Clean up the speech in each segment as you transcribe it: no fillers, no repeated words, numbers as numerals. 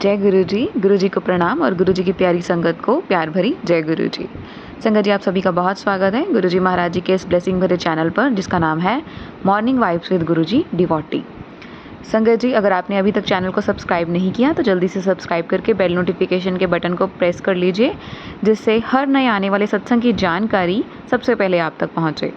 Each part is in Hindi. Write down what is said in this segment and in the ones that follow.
जय गुरु जी को प्रणाम और गुरु जी की प्यारी संगत को प्यार भरी जय गुरु जी। संगत जी, आप सभी का बहुत स्वागत है गुरु जी महाराज जी के इस ब्लेसिंग भरे चैनल पर, जिसका नाम है morning vibes with Guru ji devotee. संगत जी, अगर आपने अभी तक चैनल को सब्सक्राइब नहीं किया तो जल्दी से सब्सक्राइब करके बेल नोटिफिकेशन के बटन को प्रेस कर लीजिए, जिससे हर नए आने वाले सत्संग की जानकारी सबसे पहले आप तक पहुँचे।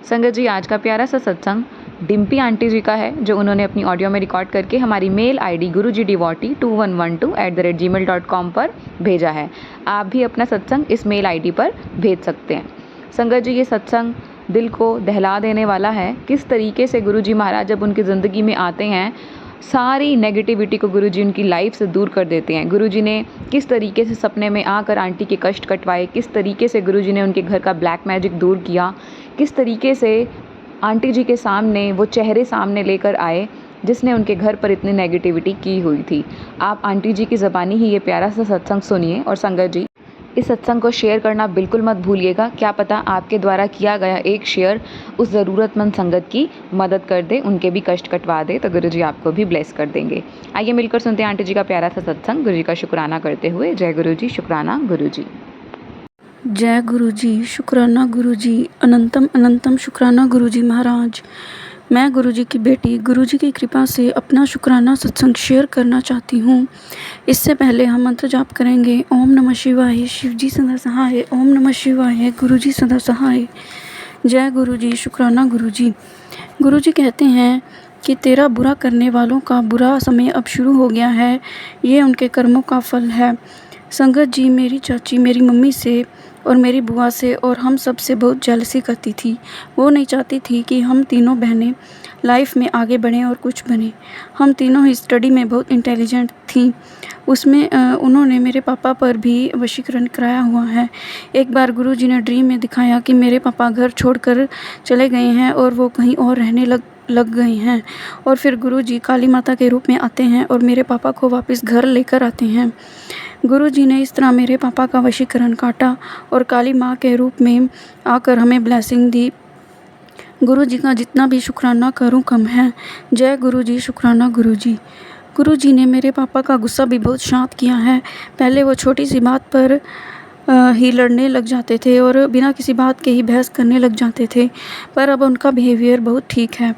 संगत जी, आज का प्यारा सा सत्संग डिम्पी आंटी जी का है, जो उन्होंने अपनी ऑडियो में रिकॉर्ड करके हमारी मेल आईडी gurujidevoty2112@gmail.com पर भेजा है। आप भी अपना सत्संग इस मेल आईडी पर भेज सकते हैं। संगत जी, ये सत्संग दिल को दहला देने वाला है। किस तरीके से गुरु जी महाराज जब उनकी ज़िंदगी में आते हैं, सारी नेगेटिविटी को गुरु जी उनकी लाइफ से दूर कर देते हैं। गुरु जी ने किस तरीके से सपने में आकर आंटी के कष्ट कटवाए, किस तरीके से गुरु जी ने उनके घर का ब्लैक मैजिक दूर किया, किस तरीके से आंटी जी के सामने वो चेहरे सामने लेकर आए जिसने उनके घर पर इतनी नेगेटिविटी की हुई थी। आप आंटी जी की ज़बानी ही ये प्यारा सा सत्संग सुनिए। और संगत जी, इस सत्संग को शेयर करना बिल्कुल मत भूलिएगा। क्या पता आपके द्वारा किया गया एक शेयर उस ज़रूरतमंद संगत की मदद कर दे, उनके भी कष्ट कटवा दे, तो गुरु जी आपको भी ब्लेस कर देंगे। आइए मिलकर सुनते हैं आंटी जी का प्यारा सा सत्संग, गुरु जी का शुक्राना करते हुए। जय गुरु जी, शुक्राना गुरु जी। जय गुरु जी, शुक्राना गुरु जी, अनंतम अनंतम शुक्राना गुरु जी महाराज। मैं गुरु जी की बेटी गुरु जी की कृपा से अपना शुक्राना सत्संग शेयर करना चाहती हूँ। इससे पहले हम मंत्र जाप करेंगे। ओम नमः शिवाय, शिव जी सदा सहाय। ओम नमः शिवाय, गुरु जी सदा सहाय। जय गुरु जी, शुक्राना गुरु जी। गुरु जी कहते हैं कि तेरा बुरा करने वालों का बुरा समय अब शुरू हो गया है, ये उनके कर्मों का फल है। संगत जी, मेरी चाची मेरी मम्मी से और मेरी बुआ से और हम सब से बहुत जेलसी करती थी। वो नहीं चाहती थी कि हम तीनों बहनें लाइफ में आगे बढ़ें और कुछ बने। हम तीनों ही स्टडी में बहुत इंटेलिजेंट थीं। उसमें उन्होंने मेरे पापा पर भी वशीकरण कराया हुआ है। एक बार गुरुजी ने ड्रीम में दिखाया कि मेरे पापा घर छोड़कर चले गए हैं और वो कहीं और रहने लग गए हैं। और फिर गुरुजी काली माता के रूप में आते हैं और मेरे पापा को वापस घर लेकर आते हैं। गुरुजी ने इस तरह मेरे पापा का वशीकरण काटा और काली माँ के रूप में आकर हमें ब्लेसिंग दी। गुरु जी का जितना भी शुक्राना करूं कम है। जय गुरु जी, शुक्राना गुरु जी। गुरु जी ने मेरे पापा का गुस्सा भी बहुत शांत किया है। पहले वो छोटी सी बात पर ही लड़ने लग जाते थे और बिना किसी बात के ही बहस करने लग जाते थे, पर अब उनका बिहेवियर बहुत ठीक है।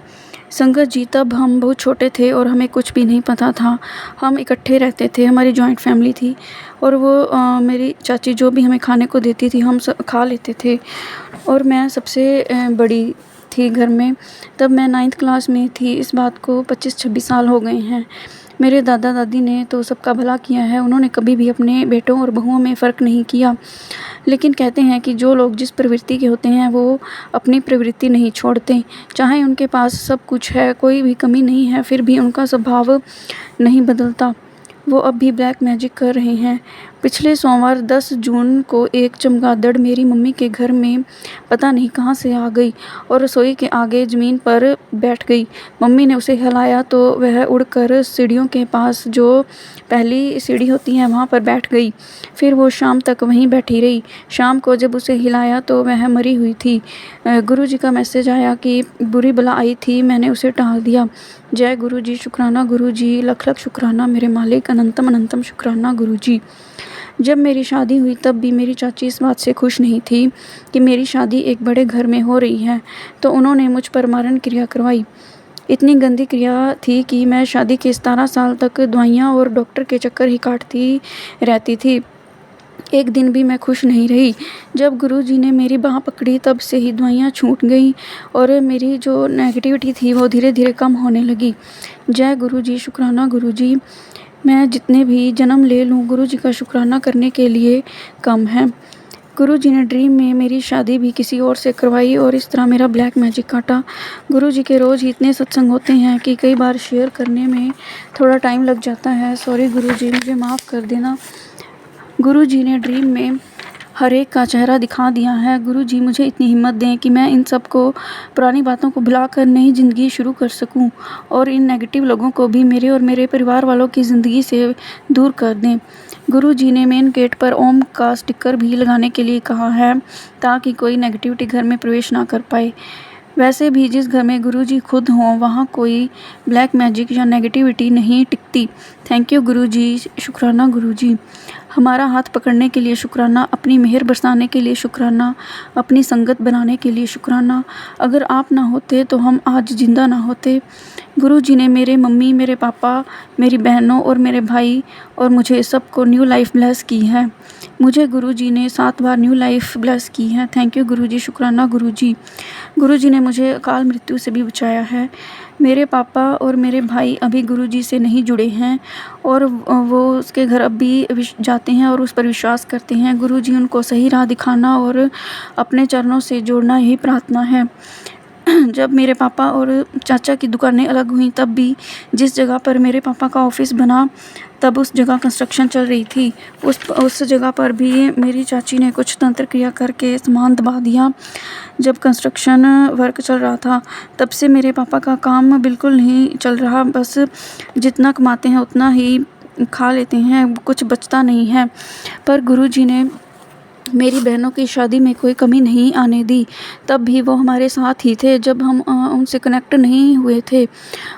संगत जी, तब हम बहुत छोटे थे और हमें कुछ भी नहीं पता था। हम इकट्ठे रहते थे, हमारी जॉइंट फैमिली थी और वो मेरी चाची जो भी हमें खाने को देती थी हम सब खा लेते थे। और मैं सबसे बड़ी थी घर में। तब मैं 9th क्लास में थी। इस बात को 25-26 साल हो गए हैं। मेरे दादा दादी ने तो सबका भला किया है। उन्होंने कभी भी अपने बेटों और बहुओं में फ़र्क नहीं किया। लेकिन कहते हैं कि जो लोग जिस प्रवृत्ति के होते हैं वो अपनी प्रवृत्ति नहीं छोड़ते। चाहे उनके पास सब कुछ है, कोई भी कमी नहीं है, फिर भी उनका स्वभाव नहीं बदलता। वो अब भी ब्लैक मैजिक कर रहे हैं। पिछले सोमवार 10 जून को एक चमगादड़ मेरी मम्मी के घर में पता नहीं कहाँ से आ गई और रसोई के आगे ज़मीन पर बैठ गई। मम्मी ने उसे हिलाया तो वह उड़कर सीढ़ियों के पास, जो पहली सीढ़ी होती है, वहाँ पर बैठ गई। फिर वो शाम तक वहीं बैठी रही। शाम को जब उसे हिलाया तो वह मरी हुई थी। गुरुजी का मैसेज आया कि बुरी बला आई थी, मैंने उसे टाल दिया। जय गुरु जी, शुक्राना गुरु जी, लख लख शुक्राना मेरे मालिक, अनंतम अनंतम शुक्राना गुरु जी। जब मेरी शादी हुई तब भी मेरी चाची इस बात से खुश नहीं थी कि मेरी शादी एक बड़े घर में हो रही है, तो उन्होंने मुझ पर मारण क्रिया करवाई। इतनी गंदी क्रिया थी कि मैं शादी के 17 साल तक दवाइयाँ और डॉक्टर के चक्कर ही काटती रहती थी। एक दिन भी मैं खुश नहीं रही। जब गुरुजी ने मेरी बाँह पकड़ी तब से ही दवाइयाँ छूट गई और मेरी जो नेगेटिविटी थी वो धीरे धीरे कम होने लगी। जय गुरु जी, शुक्राना गुरु जी। मैं जितने भी जन्म ले लूँ गुरु जी का शुक्राना करने के लिए कम है। गुरु जी ने ड्रीम में मेरी शादी भी किसी और से करवाई और इस तरह मेरा ब्लैक मैजिक काटा। गुरु जी के रोज़ ही इतने सत्संग होते हैं कि कई बार शेयर करने में थोड़ा टाइम लग जाता है। सॉरी गुरु जी, मुझे माफ़ कर देना। गुरु जी ने ड्रीम में हर एक का चेहरा दिखा दिया है। गुरु जी, मुझे इतनी हिम्मत दें कि मैं इन सब को, पुरानी बातों को भुलाकर नई ज़िंदगी शुरू कर सकूं और इन नेगेटिव लोगों को भी मेरे और मेरे परिवार वालों की ज़िंदगी से दूर कर दें। गुरु जी ने मेन गेट पर ओम का स्टिकर भी लगाने के लिए कहा है ताकि कोई नेगेटिविटी घर में प्रवेश ना कर पाए। वैसे भी जिस घर में गुरुजी खुद हों वहाँ कोई ब्लैक मैजिक या नेगेटिविटी नहीं टिकती। थैंक यू गुरुजी, शुक्राना गुरुजी। हमारा हाथ पकड़ने के लिए शुक्राना, अपनी मेहर बरसाने के लिए शुक्राना, अपनी संगत बनाने के लिए शुक्राना। अगर आप ना होते तो हम आज ज़िंदा ना होते। गुरुजी ने मेरे मम्मी, मेरे पापा, मेरी बहनों और मेरे भाई और मुझे सबको न्यू लाइफ ब्लेस की है। मुझे गुरुजी ने 7 बार न्यू लाइफ ब्लेस की है। थैंक यू गुरुजी, शुक्राना गुरुजी। गुरुजी ने मुझे अकाल मृत्यु से भी बचाया है। मेरे पापा और मेरे भाई अभी गुरुजी से नहीं जुड़े हैं और वो उसके घर अब भी जाते हैं और उस पर विश्वास करते हैं। गुरुजी उनको सही राह दिखाना और अपने चरणों से जोड़ना यही प्रार्थना है। जब मेरे पापा और चाचा की दुकानें अलग हुई तब भी जिस जगह पर मेरे पापा का ऑफिस बना तब उस जगह कंस्ट्रक्शन चल रही थी। उस जगह पर भी मेरी चाची ने कुछ तंत्र क्रिया करके सामान दबा दिया। जब कंस्ट्रक्शन वर्क चल रहा था तब से मेरे पापा का काम बिल्कुल नहीं चल रहा, बस जितना कमाते हैं उतना ही खा लेते हैं, कुछ बचता नहीं है। पर गुरुजी ने मेरी बहनों की शादी में कोई कमी नहीं आने दी। तब भी वो हमारे साथ ही थे जब हम उनसे कनेक्ट नहीं हुए थे।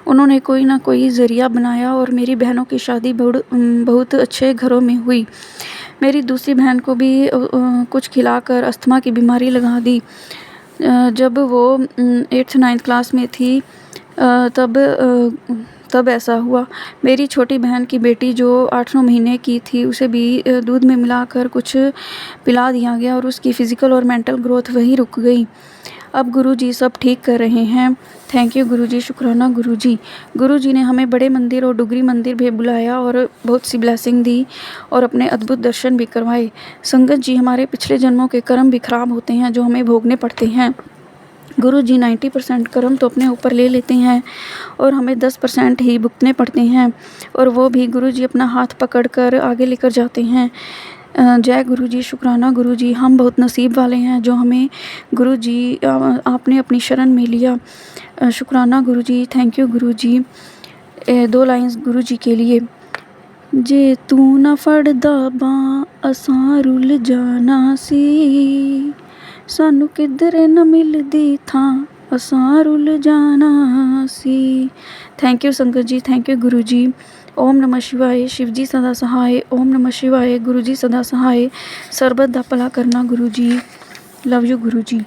उन्होंने कोई ना कोई ज़रिया बनाया और मेरी बहनों की शादी बहुत अच्छे घरों में हुई। मेरी दूसरी बहन को भी कुछ खिलाकर अस्थमा की बीमारी लगा दी। जब वो 8th 9th क्लास में थी तब ऐसा हुआ। मेरी छोटी बहन की बेटी जो 8-9 महीने की थी उसे भी दूध में मिलाकर कुछ पिला दिया गया और उसकी फ़िज़िकल और मेंटल ग्रोथ वहीं रुक गई। अब गुरुजी सब ठीक कर रहे हैं। थैंक यू गुरुजी, शुक्राना गुरुजी। गुरुजी ने हमें बड़े मंदिर और डुगरी मंदिर भी बुलाया और बहुत सी ब्लेसिंग दी और अपने अद्भुत दर्शन भी करवाए। संगत जी, हमारे पिछले जन्मों के कर्म भी खराब होते हैं जो हमें भोगने पड़ते हैं। गुरुजी 90% कर्म तो अपने ऊपर ले लेते हैं और हमें 10% ही भुगतने पड़ते हैं और वो भी गुरुजी अपना हाथ पकड़कर आगे लेकर जाते हैं। जय गुरुजी, शुक्राना गुरुजी। हम बहुत नसीब वाले हैं जो हमें गुरुजी आपने अपनी शरण में लिया। शुक्राना गुरुजी, थैंक यू गुरुजी। 2 लाइंस गुरुजी के लिए। जे तू ना फड़दा बां असां रुल जाना सी, सानू किधरे न मिलदी थां असां रुल जाना सी। थैंक यू संगत जी, थैंक यू गुरुजी। ओम नमः शिवाय। शिव जी सदा सहाय। ओम नमः शिवाय। गुरुजी सदा सहाय। सरबत दा भला करना गुरुजी। Love you Guruji.